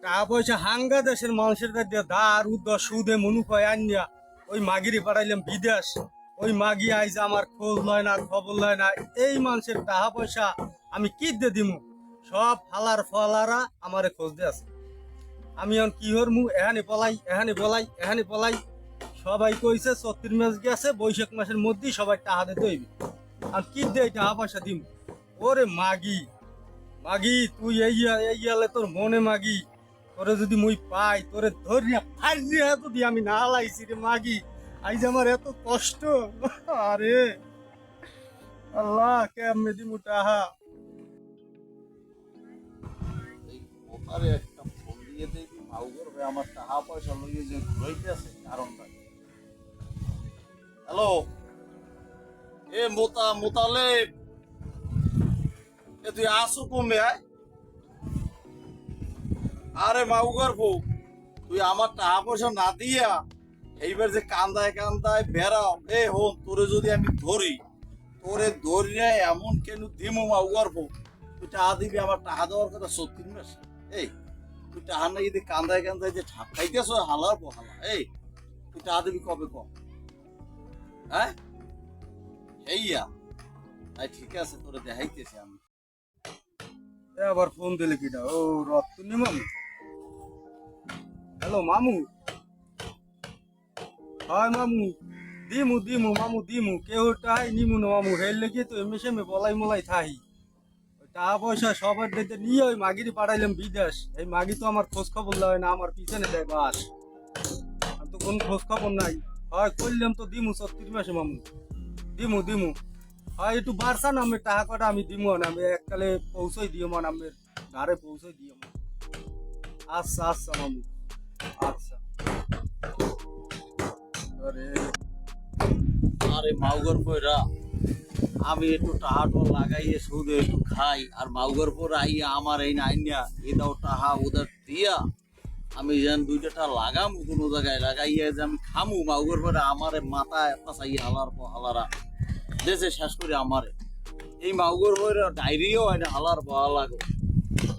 টাকা পয়সা হাঙ্গা দেশের মানুষের কাছে ধার উদ্ধার সুদে মুনুফায় আনিয়া ওই মাগিরে পাঠাইলাম বিদেশ। ওই মাগি আইজ আমার খোঁজ লয় না, খবর লয় না। এই মানুষের টাকা পয়সা আমি কি দিয়ে দিমু? সব হালার ফলারা আমারে খোঁজ দিয়ে আছে। আমি এখন কি হরমু? এখানে পলাই, এখানে পলাই, এখানে পলাই। সবাই কইছে ৩৪ মাস গেছে, বৈশাখ মাসের মধ্যেই সবাই টাকা দিতে হইবে। আর কি দিয়ে টাকা পয়সা দিম? ওরে মাগি, মাগি তুই এই তোর মনে মাগি, তোরে যদি মুই পাই তোরে ধরিয়া ফাইরিয়া যদি আমি না লাইছি রে মাগি, আইজ আমার এত কষ্ট। আরে আল্লাহ কেমনে দিমু টাহা? এই ওপারে একটা ফোন দিয়ে দেখি মাউগর ভাই আমার টাকা পয়সা লইয়ে যে ঘুরাইতে আছে কারণটা। হ্যালো, এ মোতালে এ তুই আসো কমবে আয়। আরে মাউগর বউ, তুই আমার টাকা পয়সা না দিয়া এইবার যে কান্দায় কান্দায় বেড়াও। এ হন তোরে যদি আমি ধরি, তোরে ধরিয়া এমন কেন দিমু মাউগর বউ, তুই টাকা দিবি? আমার টাকা দেওয়ার কথা ৩৪ মাস। এই তুই টাকা না যদি কান্দায় কান্দায় যে ঠাপ খাইতেছ হালার বহালা, এই তুই টাকা দিবি কবে কম? হ্যাঁ এইয়া তাই ঠিক আছে, তোরে দেখাইতেছি আমি। এ আবার ফোন দিলে কিটা? ও রত্তুনি মামু। হ্যালো মামু। হয় মামু, দিমু দিমু মামু দিমু, কেউ টাই নিমু না মামু। হেল লেগে তো এমনি সেমে বলাই মলাই থাহি। ওই টাকা পয়সা সবার দিতে নিয়ে ওই মাগিরি পাঠাইলাম বিদেশ। এই মাগি তো আমার খোঁজ খবর লয় না, আমার পিছনে দেয় বাস। আর তো কোন খোঁজ খবর নাই। হয় করলাম তো দিমু ৩৪ মাসে মামু, দিমু দিমু। হয় একটু বাড়ছা না আমি টাকা কটা আমি দিমু না, আমি এককালে পৌঁছই দিও মান আমি ধারে পৌঁছই দিও। আচ্ছা আচ্ছা মামু, আচ্ছা। আরে আরে মাউগর পয়রা, আমি একটু টাহাটো লাগাইয়ে সুদে একটু খাই, আর মাউগর পর আইয়া আমার এই নাইনিয়া এটাও টাহা ওদের দিয়া আমি যেন দুইটা লাগাম কোনো জায়গায় লাগাইয়া যে আমি খামু। মাউগর পরে আমারে মাথায় পাশাইয়া হালার পর হালারা দেশে শেষ করে আমারে এই মাউগর পরে ডায়রিও হয় না। হালার বহালাগো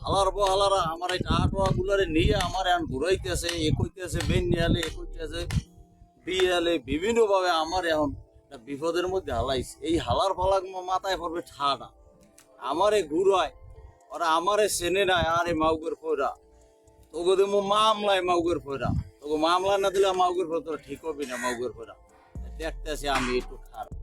হালার বহালারা আমার এই টাহা গুলারে নিয়ে আমার এখন ঘুরাইতেছে, এ কইতেছে বেন নিয়ালে, এ কইতেছে বিয়ালে, বিভিন্ন ভাবে আমার এখন বিপদের মধ্যে হালাইছে। এই হালার ফালাক মাথায় পড়বে ঠাডা, আমারে ঘুরায় ওরা, আমারে চেনে নাই। আরে মাউগর ফোরা তোকে দেবো মামলায়, মাউগর ফোরা তোকে মামলা না দিলে মাউগর ফোরা তোরা ঠিক হবে না। মাউগর ফোরা দেখতেছে আমি একটু খারাপ।